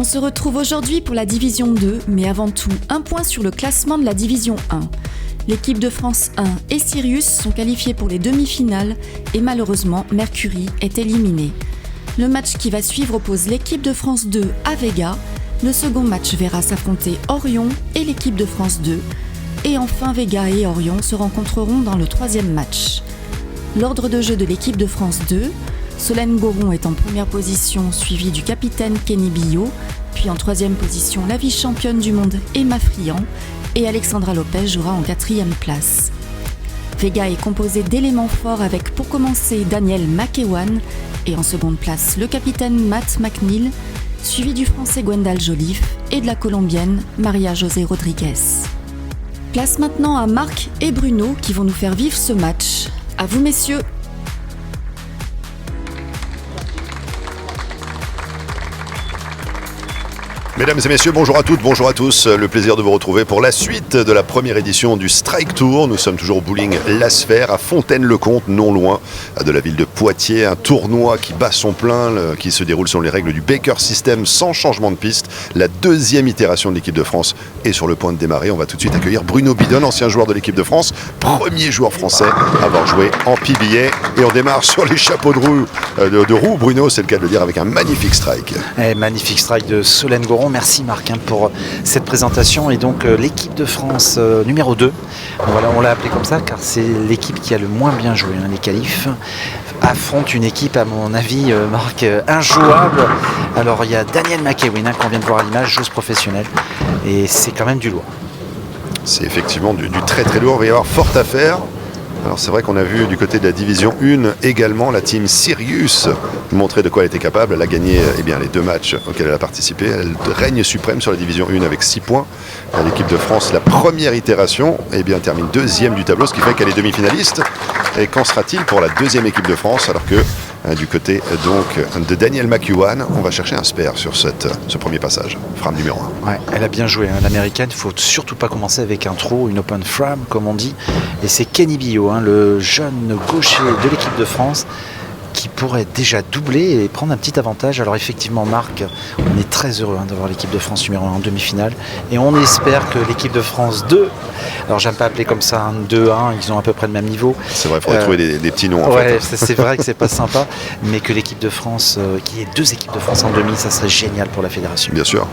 On se retrouve aujourd'hui pour la Division 2, mais avant tout, un point sur le classement de la Division 1. L'équipe de France 1 et Sirius sont qualifiés pour les demi-finales et malheureusement, Mercury est éliminé. Le match qui va suivre oppose l'équipe de France 2 à Vega. Le second match verra s'affronter Orion et l'équipe de France 2. Et enfin, Vega et Orion se rencontreront dans le troisième match. L'ordre de jeu de l'équipe de France 2, Solène Goron est en première position, suivie du capitaine Kenny Billot, puis en troisième position la vice-championne du monde Emma Friand, et Alexandra Lopez jouera en quatrième place. Vega est composé d'éléments forts avec pour commencer Daniel McEwan, et en seconde place le capitaine Matt McNeil, suivi du français Gwendal Joliffe et de la colombienne Maria José Rodriguez. Place maintenant à Marc et Bruno qui vont nous faire vivre ce match. À vous messieurs. Mesdames et messieurs, bonjour à toutes, bonjour à tous. Le plaisir de vous retrouver pour la suite de la première édition du Strike Tour. Nous sommes toujours au bowling La Sphère à Fontaine-le-Comte, non loin de la ville de Poitiers. Un tournoi qui bat son plein, qui se déroule selon les règles du Baker System sans changement de piste. La deuxième itération de l'équipe de France est sur le point de démarrer. On va tout de suite accueillir Bruno Bidon, ancien joueur de l'équipe de France, premier joueur français à avoir joué en PBA. Et on démarre sur les chapeaux de roue. Bruno, c'est le cas de le dire, avec un magnifique strike. Magnifique strike de Solène Goron. Merci Marc pour cette présentation. Et donc l'équipe de France numéro 2, voilà, on l'a appelé comme ça car c'est l'équipe qui a le moins bien joué. Les qualifs affrontent une équipe, à mon avis, Marc, injouable. Alors il y a Daniel McEwan qu'on vient de voir à l'image, joueuse professionnelle, et c'est quand même du lourd. C'est effectivement du très très lourd. Il va y avoir fort à faire. Alors c'est vrai qu'on a vu du côté de la division 1 également la team Sirius montrer de quoi elle était capable. Elle a gagné les deux matchs auxquels elle a participé. Elle règne suprême sur la division 1 avec 6 points. L'équipe de France, la première itération, termine deuxième du tableau, ce qui fait qu'elle est demi-finaliste. Et qu'en sera-t-il pour la deuxième équipe de France, alors que du côté donc de Daniel McEwan, on va chercher un spare sur ce premier passage. Frame numéro 1. Ouais, elle a bien joué, l'américaine. Il ne faut surtout pas commencer avec un throw, une open frame comme on dit. Et c'est Kenny Billot, le jeune gaucher de l'équipe de France, qui pourrait déjà doubler et prendre un petit avantage. Alors effectivement Marc, on est très heureux d'avoir l'équipe de France numéro 1 en demi-finale et on espère que l'équipe de France 2, alors j'aime pas appeler comme ça un 2-1, ils ont à peu près le même niveau. C'est vrai, il faudrait trouver des petits noms en fait. Ouais, c'est vrai que c'est pas sympa, mais que l'équipe de France, qu'il y ait deux équipes de France en demi, ça serait génial pour la fédération. Bien sûr.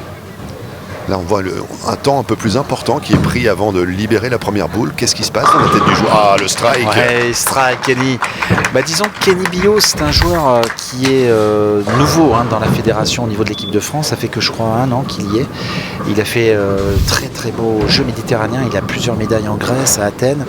Là, on voit un temps un peu plus important qui est pris avant de libérer la première boule. Qu'est-ce qui se passe dans la tête du joueur ? Ah, le strike. Ouais, strike, Kenny. Disons que Kenny Billot, c'est un joueur qui est nouveau dans la fédération au niveau de l'équipe de France. Ça fait que je crois 1 an qu'il y est. Il a fait très très beau jeu méditerranéen. Il a plusieurs médailles en Grèce, à Athènes.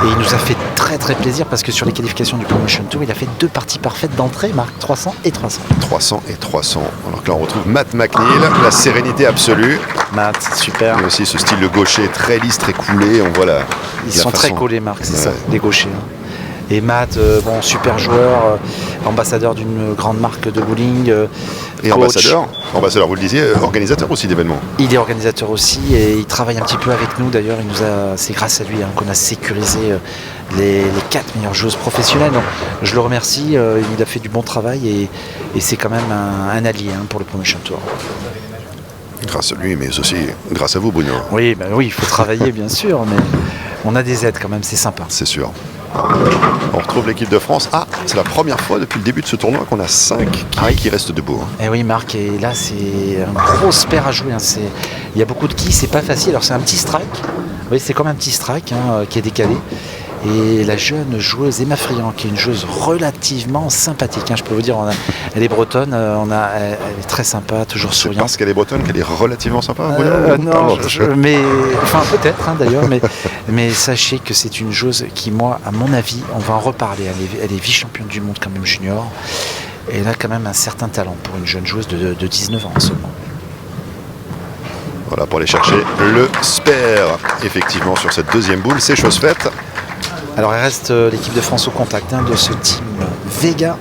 Et il nous a fait très très plaisir parce que sur les qualifications du Promotion Tour, il a fait 2 parties parfaites d'entrée, Marc, 300 et 300. 300 et 300. Alors que là, on retrouve Matt McNeil, la sérénité absolue. Matt, super. Et aussi ce style de gaucher très lisse, très coulé. On voit Ils sont très collés, Marc, c'est ça, les gauchers. Et Matt, super joueur, ambassadeur d'une grande marque de bowling. Et ambassadeur, vous le disiez, organisateur aussi d'événements. Il est organisateur aussi et il travaille un petit peu avec nous d'ailleurs. C'est grâce à lui qu'on a sécurisé les 4 meilleures joueuses professionnelles. Donc, je le remercie, il a fait du bon travail et c'est quand même un allié pour le Promotion Tour. Grâce à lui, mais aussi grâce à vous, Bruno. Oui, il faut travailler bien sûr, mais on a des aides quand même, c'est sympa. C'est sûr. On retrouve l'équipe de France. Ah, c'est la première fois depuis le début de ce tournoi qu'on a 5 qui restent debout. Et oui, Marc, et là c'est un gros spare à jouer. Il y a beaucoup de quilles, c'est pas facile. Alors c'est un petit strike. Oui, c'est comme un petit strike qui est décalé. Et la jeune joueuse Emma Friand, qui est une joueuse relativement sympathique, je peux vous dire, elle est bretonne, elle est très sympa, toujours souriante. C'est parce qu'elle est bretonne qu'elle est relativement sympa non, peut-être d'ailleurs, mais sachez que c'est une joueuse qui, moi, à mon avis, on va en reparler, elle est vice-championne du monde quand même junior, et elle a quand même un certain talent pour une jeune joueuse de 19 ans seulement. Voilà, pour aller chercher le spare, effectivement, sur cette deuxième boule, c'est chose faite. Alors il reste l'équipe de France au contact de ce team Vega.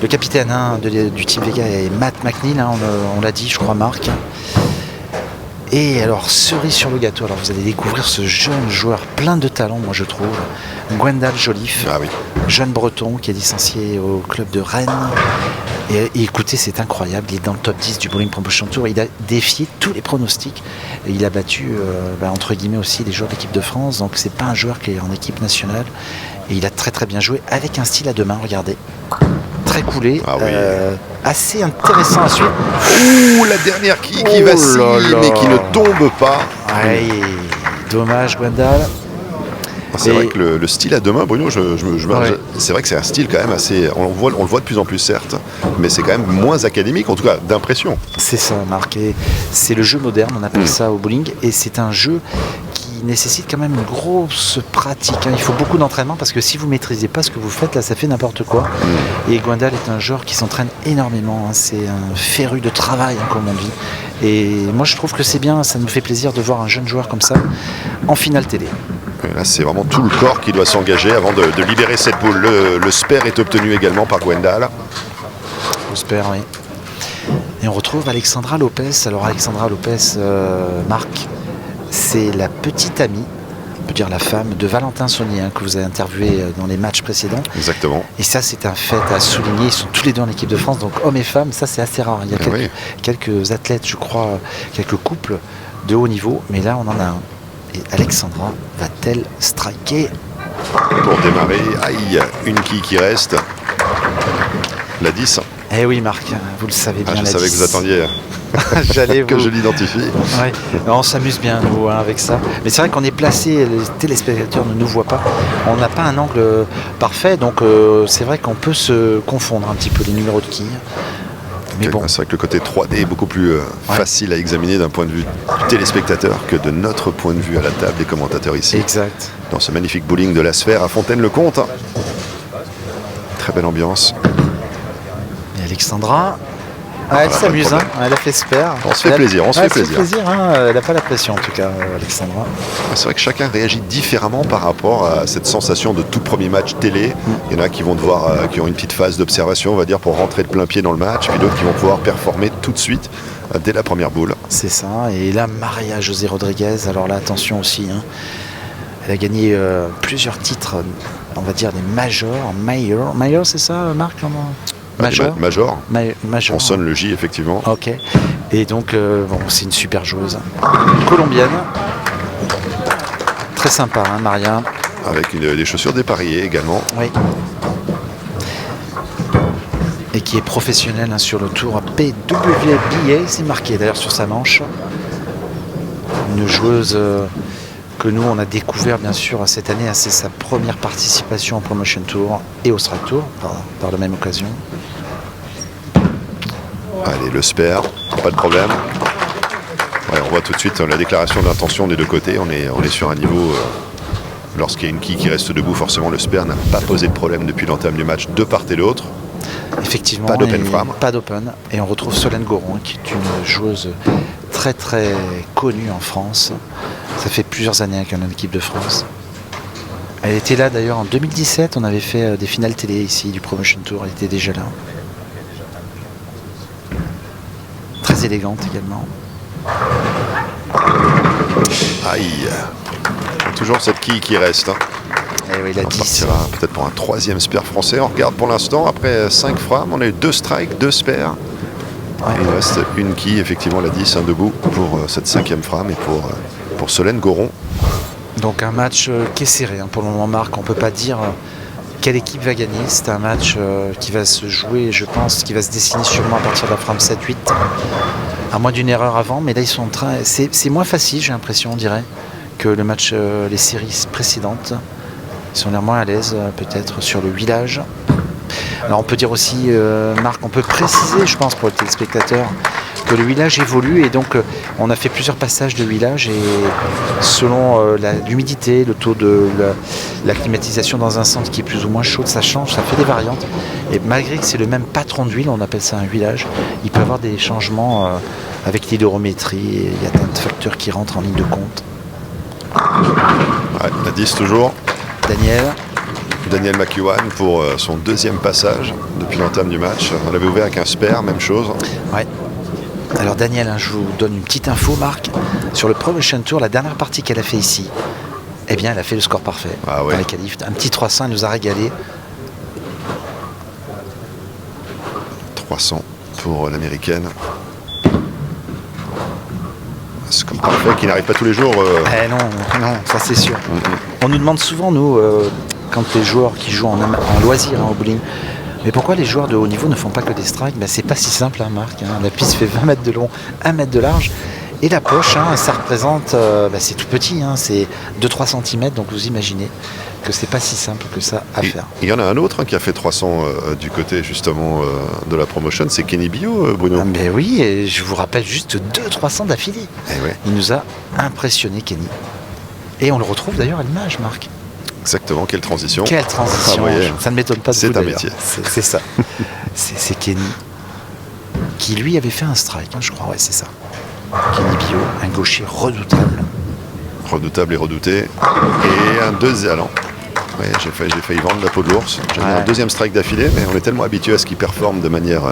Le capitaine du team Vega est Matt McNeil, on l'a dit, je crois, Marc. Et alors, cerise sur le gâteau, alors vous allez découvrir ce jeune joueur plein de talent, moi je trouve, Gwendal Joliffe, jeune breton qui est licencié au club de Rennes Et écoutez, c'est incroyable, il est dans le top 10 du Bowling Promotion Tour, il a défié tous les pronostics, et il a battu entre guillemets aussi les joueurs de l'équipe de France, donc c'est pas un joueur qui est en équipe nationale, et il a très très bien joué avec un style à deux mains, regardez, très coulé, assez intéressant à suivre. Ouh, la dernière qui vacille mais qui ne tombe pas. Ouais, dommage Gwendal. C'est vrai que le style à deux mains, Bruno, c'est vrai que c'est un style quand même assez... On le voit de plus en plus, certes, mais c'est quand même moins académique, en tout cas d'impression. C'est ça, Marc. Et c'est le jeu moderne, on appelle ça au bowling, et c'est un jeu qui nécessite quand même une grosse pratique. Il faut beaucoup d'entraînement, parce que si vous ne maîtrisez pas ce que vous faites, là, ça fait n'importe quoi. Et Gwendal est un joueur qui s'entraîne énormément. C'est un féru de travail, comme on dit. Et moi, je trouve que c'est bien, ça nous fait plaisir de voir un jeune joueur comme ça en finale télé. Et là, c'est vraiment tout le corps qui doit s'engager avant de libérer cette boule. Le spare est obtenu également par Gwendal. Le spare, oui. Et on retrouve Alexandra Lopez. Alors Alexandra Lopez, Marc, c'est la petite amie, on peut dire la femme de Valentin Saunier, que vous avez interviewé dans les matchs précédents. Exactement. Et ça, c'est un fait à souligner. Ils sont tous les deux en équipe de France, donc hommes et femmes, ça c'est assez rare. Il y a quelques athlètes, je crois, quelques couples de haut niveau, mais là on en a un. Et Alexandra va-t-elle striker? Pour démarrer, aïe, une quille qui reste. La 10. Eh oui Marc, vous le savez bien. Je savais que vous attendiez que je l'identifie. Ouais. On s'amuse bien nous avec ça. Mais c'est vrai qu'on est placé, les téléspectateurs ne nous voient pas. On n'a pas un angle parfait, donc c'est vrai qu'on peut se confondre un petit peu les numéros de quilles. Mais bon. C'est vrai que le côté 3D est beaucoup plus facile à examiner d'un point de vue du téléspectateur que de notre point de vue à la table des commentateurs ici. Exact. Dans ce magnifique bowling de la Sphère à Fontaine-le-Comte. Très belle ambiance. Et Alexandra, elle s'amuse, elle a fait spare. On se fait plaisir, on se fait plaisir. Elle n'a pas la pression en tout cas, Alexandra. C'est vrai que chacun réagit différemment par rapport à cette sensation de tout premier match télé. Il y en a qui vont qui ont une petite phase d'observation, on va dire, pour rentrer de plein pied dans le match, puis d'autres qui vont pouvoir performer tout de suite dès la première boule. C'est ça, et là Maria José Rodriguez, alors là attention aussi, elle a gagné plusieurs titres, on va dire des majors, Major c'est ça Marc? Major. Major. On sonne le J effectivement. Ok. Et donc c'est une super joueuse colombienne. Très sympa Maria. Avec des chaussures dépareillées également. Oui. Et qui est professionnelle sur le tour PWBA, c'est marqué d'ailleurs sur sa manche. Une joueuse que nous on a découvert bien sûr cette année, c'est sa première participation au Promotion Tour et au Strike Tour par la même occasion. Allez, le spare, pas de problème. Ouais, on voit tout de suite la déclaration d'intention des deux côtés. On est sur un niveau, lorsqu'il y a une quille qui reste debout, forcément le spare n'a pas posé de problème depuis l'entame du match de part et d'autre. Effectivement, pas d'open frame. Pas d'open. Et on retrouve Solène Goron, qui est une joueuse très très connue en France. Ça fait plusieurs années qu'elle est en équipe de France. Elle était là d'ailleurs en 2017, on avait fait des finales télé ici du Promotion Tour, elle était déjà là. Très élégante également. Aïe. Toujours cette quille qui reste. Et oui, la 10. On partira peut-être pour un troisième spare français. On regarde pour l'instant, après 5 frames, on a eu 2 strikes, 2 spares. Ouais. Il reste une quille, effectivement la 10, debout pour cette 5e frame et pour Solène Goron. Donc un match qui est serré pour le moment, Marc. On ne peut pas dire quelle équipe va gagner. C'est un match qui va se jouer, je pense, qui va se dessiner sûrement à partir de la frame 7-8. À moins d'une erreur avant, mais là ils sont en train. C'est moins facile, j'ai l'impression, on dirait, que le match, les séries précédentes. Ils sont l'air moins à l'aise, peut-être, sur le huilage. Alors on peut dire aussi, Marc, on peut préciser, je pense, pour le téléspectateur, que le huilage évolue et donc on a fait plusieurs passages de huilage et selon l'humidité, le taux de la climatisation dans un centre qui est plus ou moins chaud, ça change, ça fait des variantes. Et malgré que c'est le même patron d'huile, on appelle ça un huilage, il peut y avoir des changements avec l'hydrométrie et il y a plein de facteurs qui rentrent en ligne de compte. Ouais, la 10 toujours. Daniel McEwan pour son 2e passage depuis l'entame du match. On l'avait ouvert avec un spare, même chose. Ouais. Alors Daniel, je vous donne une petite info, Marc. Sur le Promotion Tour, la dernière partie qu'elle a fait ici, eh bien, elle a fait le score parfait dans les qualifs. Un petit 300, elle nous a régalé. 300 pour l'américaine. C'est comme parfait qui n'arrive pas tous les jours. Non, ça c'est sûr. On nous demande souvent, nous, quand les joueurs qui jouent en loisir au bowling, mais pourquoi les joueurs de haut niveau ne font pas que des strikes? C'est pas si simple, Marc. La piste fait 20 mètres de long, 1 mètre de large. Et la poche, ça représente, c'est tout petit, c'est 2-3 cm, donc vous imaginez que c'est pas si simple que ça à faire. Il y en a un autre qui a fait 300 du côté justement de la promotion, c'est Kenny Bio, Bruno. Mais oui, et je vous rappelle juste 200-300 d'affilée. Ouais. Il nous a impressionné, Kenny. Et on le retrouve d'ailleurs à l'image, Marc. Exactement, quelle transition. Quelle transition, ça ne m'étonne pas de vous. C'est un métier. C'est ça. c'est Kenny qui lui avait fait un strike, je crois, c'est ça. Kenny Bio, un gaucher redoutable. Redoutable et redouté. Et un deuxième. Ouais, j'ai failli vendre la peau de l'ours. J'ai mis un deuxième strike d'affilée, mais on est tellement habitué à ce qu'il performe de manière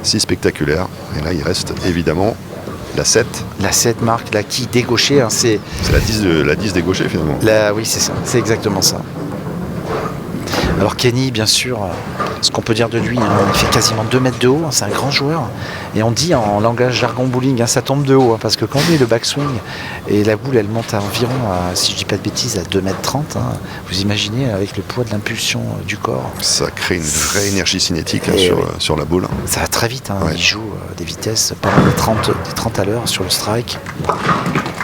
si spectaculaire. Et là, il reste évidemment la 7. La 7, Marc, la qui dégauchée. C'est la 10 des gauchers finalement. Oui, c'est ça. C'est exactement ça. Alors Kenny, bien sûr, ce qu'on peut dire de lui, il fait quasiment 2 mètres de haut, c'est un grand joueur. Et on dit en langage jargon bowling, ça tombe de haut, parce que quand on met le backswing et la boule, elle monte à environ, si je dis pas de bêtises, à 2 mètres 30, vous imaginez avec le poids de l'impulsion du corps. Ça crée une vraie énergie cinétique sur la boule. Ça va très vite, il joue des vitesses par des 30 à l'heure sur le strike.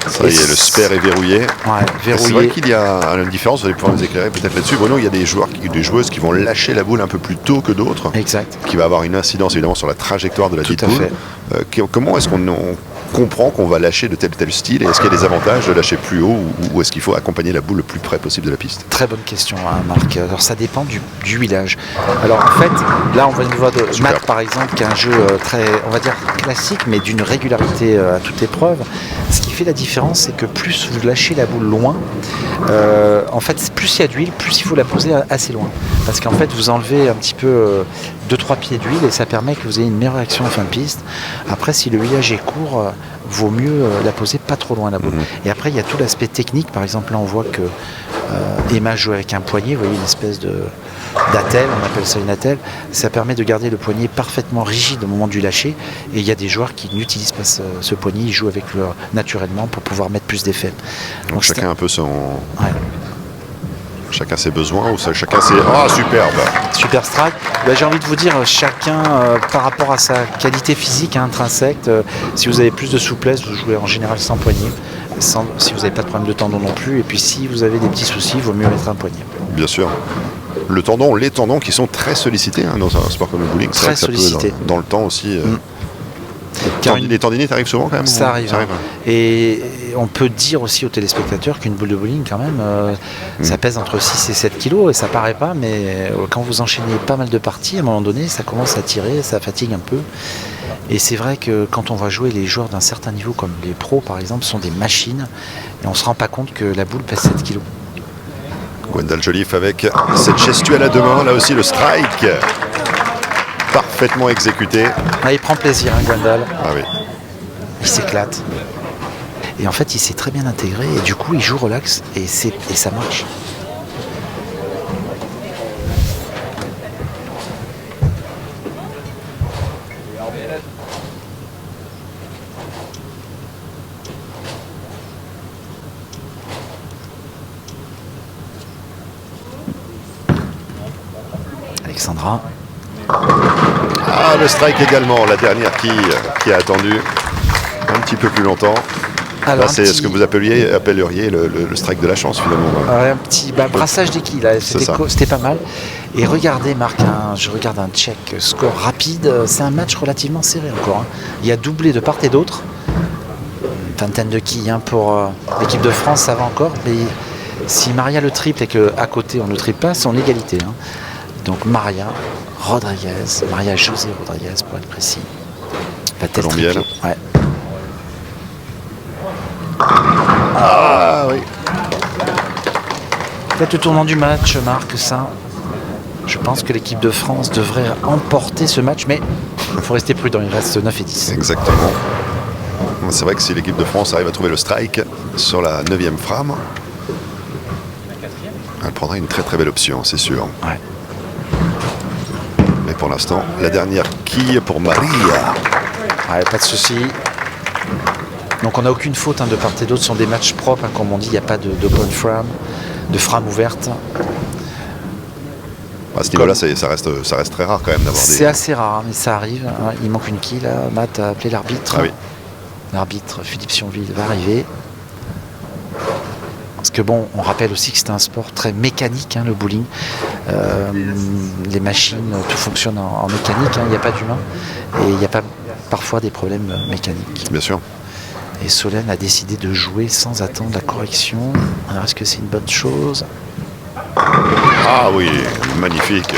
Ça y est, le spare est verrouillé. Verrouillé. C'est vrai qu'il y a une différence, vous allez pouvoir nous éclairer peut-être là-dessus. Bruno, il y a des joueuses qui vont lâcher la boule un peu plus tôt que d'autres. Exact. Qui va avoir une incidence évidemment sur la trajectoire de la petite boule. Comment est-ce qu'on comprend qu'on va lâcher de tel ou tel style, et est-ce qu'il y a des avantages de lâcher plus haut, ou est-ce qu'il faut accompagner la boule le plus près possible de la piste? Très bonne question, Marc. Alors ça dépend du huilage. Alors en fait, là on va voir de Matt par exemple, qui est un jeu très, on va dire classique, mais d'une régularité à toute épreuve. Ce qui fait la différence, c'est que plus vous lâchez la boule loin, en fait plus il y a d'huile, plus il faut la poser assez loin. Parce qu'en fait vous enlevez un petit peu 2-3 pieds d'huile, et ça permet que vous ayez une meilleure réaction en fin de piste. Après, si le huilage est court, vaut mieux la poser pas trop loin la boule. Et après, il y a tout l'aspect technique. Par exemple, là on voit que Emma joue avec un poignet, vous voyez, une espèce d'attelle, on appelle ça une attelle. Ça permet de garder le poignet parfaitement rigide au moment du lâcher. Et il y a des joueurs qui n'utilisent pas ce poignet, ils jouent avec naturellement pour pouvoir mettre plus d'effet. Donc chacun un peu son... Chacun ses besoins, ou chacun ses... Ah, superbe! Super strike. J'ai envie de vous dire, chacun par rapport à sa qualité physique intrinsèque, si vous avez plus de souplesse, vous jouez en général sans poignet. Si vous n'avez pas de problème de tendon non plus. Et puis si vous avez des petits soucis, il vaut mieux mettre un poignet. Bien sûr. Les tendons qui sont très sollicités dans un sport comme le bowling. Très sollicités. Dans le temps aussi. Les tendinites arrivent souvent quand même? Ça arrive. Et on peut dire aussi aux téléspectateurs qu'une boule de bowling quand même, ça pèse entre 6 et 7 kilos, et ça paraît pas, mais quand vous enchaînez pas mal de parties, à un moment donné, ça commence à tirer, ça fatigue un peu. Et c'est vrai que quand on va jouer, les joueurs d'un certain niveau, comme les pros par exemple, sont des machines, et on se rend pas compte que la boule pèse 7 kilos. Gwendal Joliffe avec cette gestuelle à deux mains, là aussi le strike. Parfaitement exécuté. Il prend plaisir, Gwendal. Ah oui. Il s'éclate. Et en fait, il s'est très bien intégré, et du coup, il joue relax, et ça marche. Alexandra. Ah, le strike également, la dernière qui a attendu un petit peu plus longtemps. Alors, là, c'est ce que vous appelleriez le strike de la chance finalement. Un petit brassage des quilles, c'était pas mal. Et regardez, Marc, je regarde un check score rapide. C'est un match relativement serré encore. Il y a doublé de part et d'autre. Une vingtaine de quilles pour l'équipe de France, ça va encore. Mais si Maria le triple et qu'à côté on ne triple pas, c'est en égalité. Donc Maria José Rodriguez pour être précis. Colombienne. Ouais. Ah oui. Peut-être le tournant du match, Marc, ça. Je pense que l'équipe de France devrait emporter ce match, mais il faut rester prudent, il reste 9 et 10. Exactement. C'est vrai que si l'équipe de France arrive à trouver le strike sur la 9e frame, elle prendrait une très très belle option, c'est sûr. Ouais. Mais Et pour l'instant, la dernière quille pour Maria. Ouais, pas de souci. Donc on n'a aucune faute de part et d'autre. Ce sont des matchs propres, comme on dit. Il n'y a pas d'open frame, de frame ouverte. À ce niveau-là, ça reste très rare quand même d'avoir des... C'est assez rare, mais ça arrive. Il manque une quille là. Matt a appelé l'arbitre. Ah oui. L'arbitre Philippe Sionville va arriver. Parce que bon, on rappelle aussi que c'est un sport très mécanique, le bowling. Les machines, tout fonctionne en mécanique, il n'y a pas d'humain. Et il n'y a pas parfois des problèmes mécaniques. Bien sûr. Et Solène a décidé de jouer sans attendre la correction. Alors est-ce que c'est une bonne chose? Ah oui, magnifique.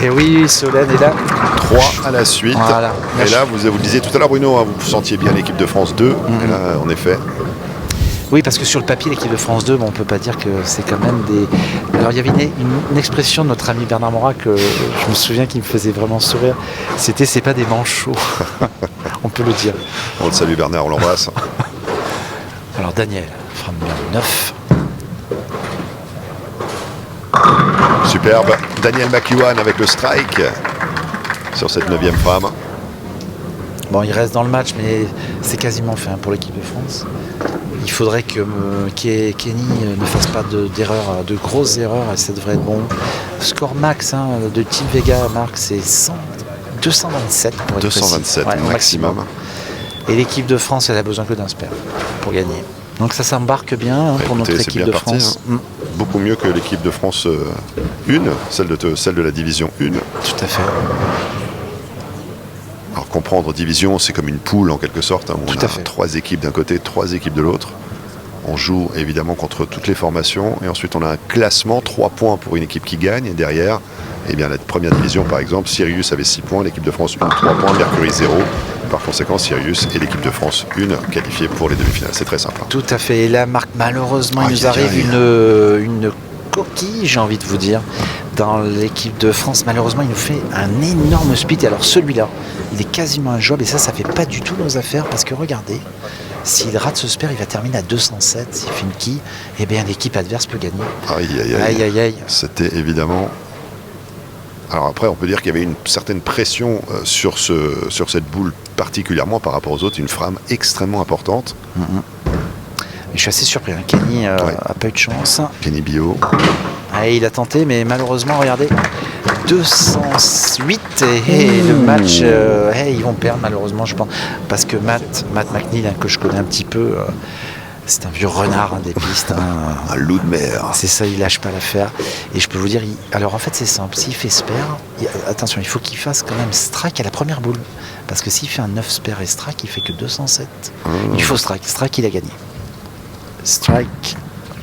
Eh oui, Solène est là. 3 à la suite. Voilà. Et là, vous le disiez tout à l'heure, Bruno, vous sentiez bien l'équipe de France 2. Et là, en effet... Oui, parce que sur le papier, l'équipe de France 2, on ne peut pas dire que c'est quand même des... Alors, il y avait une expression de notre ami Bernard Morat que je me souviens qui me faisait vraiment sourire. C'était « c'est pas des manchots ». On peut le dire. On le salue Bernard, on l'embrasse. Alors, Daniel, frame numéro 9. Superbe. Daniel McEwan avec le strike sur cette 9e frame. Bon, il reste dans le match, mais c'est quasiment fait pour l'équipe de France. Il faudrait que Kenny ne fasse pas d'erreurs, de grosses erreurs, et ça devrait être bon. Score max de Team Vega, Marc, c'est 227. Pour être 227 précis. Ouais, maximum. Et l'équipe de France, elle a besoin que d'un spare pour gagner. Donc ça s'embarque bien pour Écoutez, notre équipe de parti, France. Beaucoup mieux que l'équipe de France 1, celle de la division 1. Tout à fait. Alors comprendre division, c'est comme une poule en quelque sorte. On Tout à a fait. 3 équipes d'un côté, 3 équipes de l'autre. On joue évidemment contre toutes les formations. Et ensuite, on a un classement, 3 points pour une équipe qui gagne. Et derrière, la première division, par exemple, Sirius avait 6 points, l'équipe de France 1, 3 points, Mercury 0. Par conséquent, Sirius et l'équipe de France 1 qualifiés pour les demi-finales. C'est très simple. Tout à fait. Et là, Marc, malheureusement, il nous arrive une coquille, j'ai envie de vous dire, dans l'équipe de France. Malheureusement, il nous fait un énorme split. Et alors celui-là, il est quasiment injouable. Et ça fait pas du tout nos affaires. Parce que regardez, s'il rate ce spare, il va terminer à 207. S'il fait une quille, eh bien l'équipe adverse peut gagner. Aïe. C'était évidemment... Alors après, on peut dire qu'il y avait une certaine pression sur cette boule, particulièrement par rapport aux autres. Une frame extrêmement importante. Je suis assez surpris. Kenny a pas eu de chance. Kenny Bio. Il a tenté, mais malheureusement, regardez, 208 et le match, ils vont perdre malheureusement, je pense, parce que Matt McNeil, que je connais un petit peu, c'est un vieux renard des pistes. Un loup de mer. C'est ça, il lâche pas l'affaire. Et je peux vous dire, alors en fait c'est simple, s'il fait spare, attention, il faut qu'il fasse quand même strike à la première boule. Parce que s'il fait un 9 spare et strike, il fait que 207. Il faut strike, il a gagné. Strike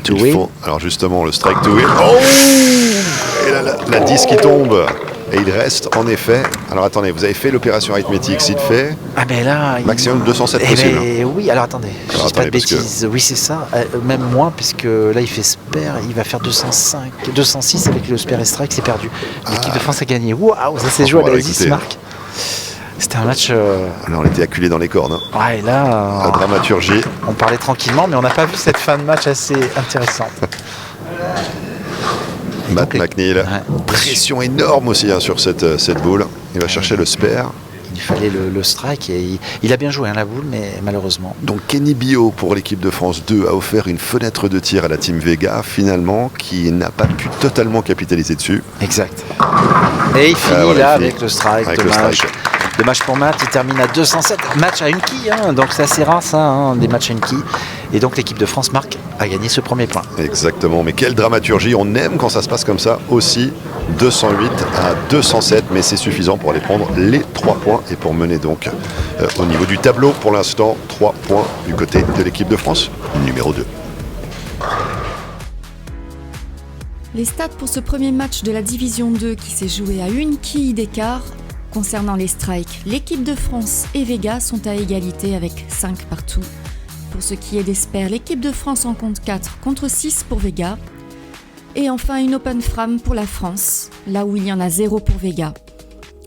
to win. Alors justement, le strike to win. Oh, et là, la 10 qui tombe. Et il reste en effet... Alors attendez, vous avez fait l'opération arithmétique, s'il fait... Ah ben là... Maximum 207 possible. Oui, alors attendez, je ne dis pas de bêtises. Oui, c'est ça. Même moins, puisque là il fait spare, il va faire 206 avec le spare et strike, c'est perdu. L'équipe de France a gagné. Waouh, ça s'est joué à la 10, Marc. C'était un match... Alors on était acculé dans les cordes. Ouais, là... La dramaturgie. On parlait tranquillement, mais on n'a pas vu cette fin de match assez intéressante. Matt McNeil, pression énorme aussi sur cette boule. Il va chercher le spare. Il fallait le strike et il a bien joué la boule, mais malheureusement. Donc Kenny Bio pour l'équipe de France 2 a offert une fenêtre de tir à la Team Vega finalement qui n'a pas pu totalement capitaliser dessus. Exact. Et il finit avec le strike. Dommage pour Matt, il termine à 207. Match à une quille, donc c'est assez rare ça, des matchs à une quille. Et donc l'équipe de France, Marc, a gagné ce premier point. Exactement, mais quelle dramaturgie, on aime quand ça se passe comme ça aussi. 208 à 207, mais c'est suffisant pour aller prendre les 3 points et pour mener donc au niveau du tableau pour l'instant 3 points du côté de l'équipe de France numéro 2. Les stats pour ce premier match de la division 2 qui s'est joué à une quille d'écart. Concernant les strikes, l'équipe de France et Vega sont à égalité avec 5 partout. Pour ce qui est des spares, l'équipe de France en compte 4 contre 6 pour Vega. Et enfin une open frame pour la France, là où il y en a 0 pour Vega.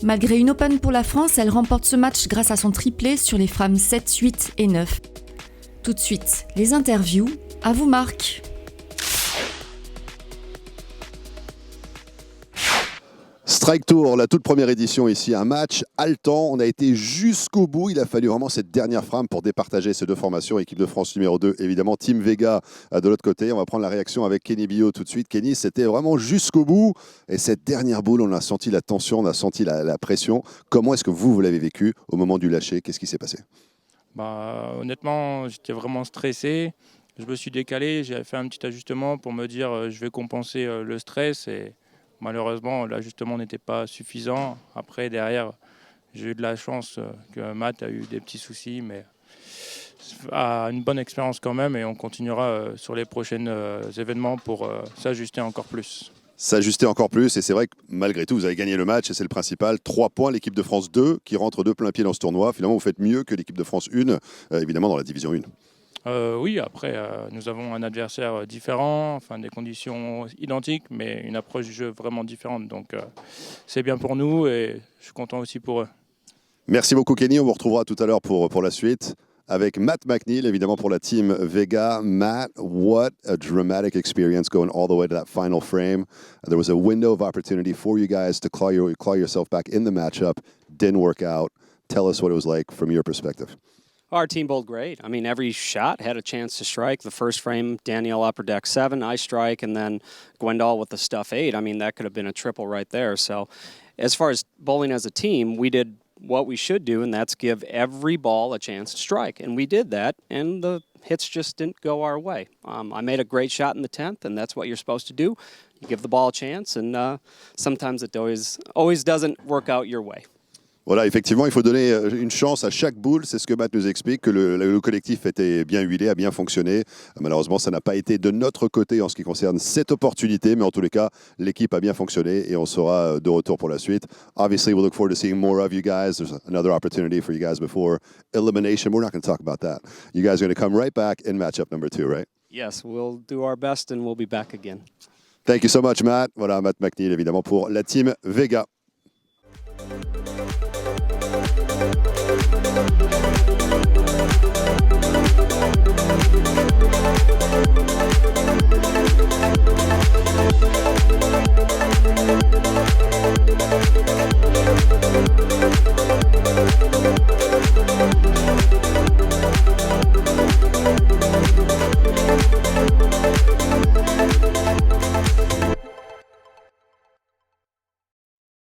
Malgré une open pour la France, elle remporte ce match grâce à son triplé sur les frames 7, 8 et 9. Tout de suite, les interviews. À vous Marc. Strike Tour, la toute première édition ici, un match haletant. On a été jusqu'au bout. Il a fallu vraiment cette dernière frame pour départager ces deux formations. Équipe de France numéro 2, évidemment, Team Vega de l'autre côté. On va prendre la réaction avec Kenny Billot tout de suite. Kenny, c'était vraiment jusqu'au bout. Et cette dernière boule, on a senti la tension, on a senti la pression. Comment est-ce que vous l'avez vécu au moment du lâcher? Qu'est-ce qui s'est passé? Honnêtement, j'étais vraiment stressé. Je me suis décalé, j'ai fait un petit ajustement pour me dire je vais compenser le stress. Et malheureusement, l'ajustement n'était pas suffisant. Après, derrière, j'ai eu de la chance que Matt a eu des petits soucis, mais une bonne expérience quand même. Et on continuera sur les prochains événements pour s'ajuster encore plus. S'ajuster encore plus, et c'est vrai que malgré tout, vous avez gagné le match, et c'est le principal. 3 points, l'équipe de France 2, qui rentre de plein pied dans ce tournoi. Finalement, vous faites mieux que l'équipe de France 1, évidemment dans la division 1. Oui, après, nous avons un adversaire différent, enfin des conditions identiques, mais une approche du jeu vraiment différente. Donc, c'est bien pour nous et je suis content aussi pour eux. Merci beaucoup, Kenny. On vous retrouvera tout à l'heure pour la suite. Avec Matt McNeil, évidemment, pour la team Vega. Matt, what a dramatic experience going all the way to that final frame. There was a window of opportunity for you guys to claw yourself back in the matchup. Didn't work out. Tell us what it was like from your perspective. Our team bowled great. I mean, every shot had a chance to strike. The first frame, Danielle upper deck 7, I strike, and then Gwendal with the stuff 8. I mean, that could have been a triple right there. So as far as bowling as a team, we did what we should do, and that's give every ball a chance to strike. And we did that, and the hits just didn't go our way. I made a great shot in the 10th, and that's what you're supposed to do. You give the ball a chance, and sometimes it always doesn't work out your way. Voilà, effectivement, il faut donner une chance à chaque boule. C'est ce que Matt nous explique, que le collectif était bien huilé, a bien fonctionné. Malheureusement, ça n'a pas été de notre côté en ce qui concerne cette opportunité, mais en tous les cas, l'équipe a bien fonctionné et on sera de retour pour la suite. Obviously, we look forward to seeing more of you guys. There's another opportunity for you guys before elimination. We're not going to talk about that. You guys are going to come right back in matchup number 2, right? Yes, we'll do our best and we'll be back again. Thank you so much, Matt. Voilà, Matt McNeil, évidemment, pour la team Vega.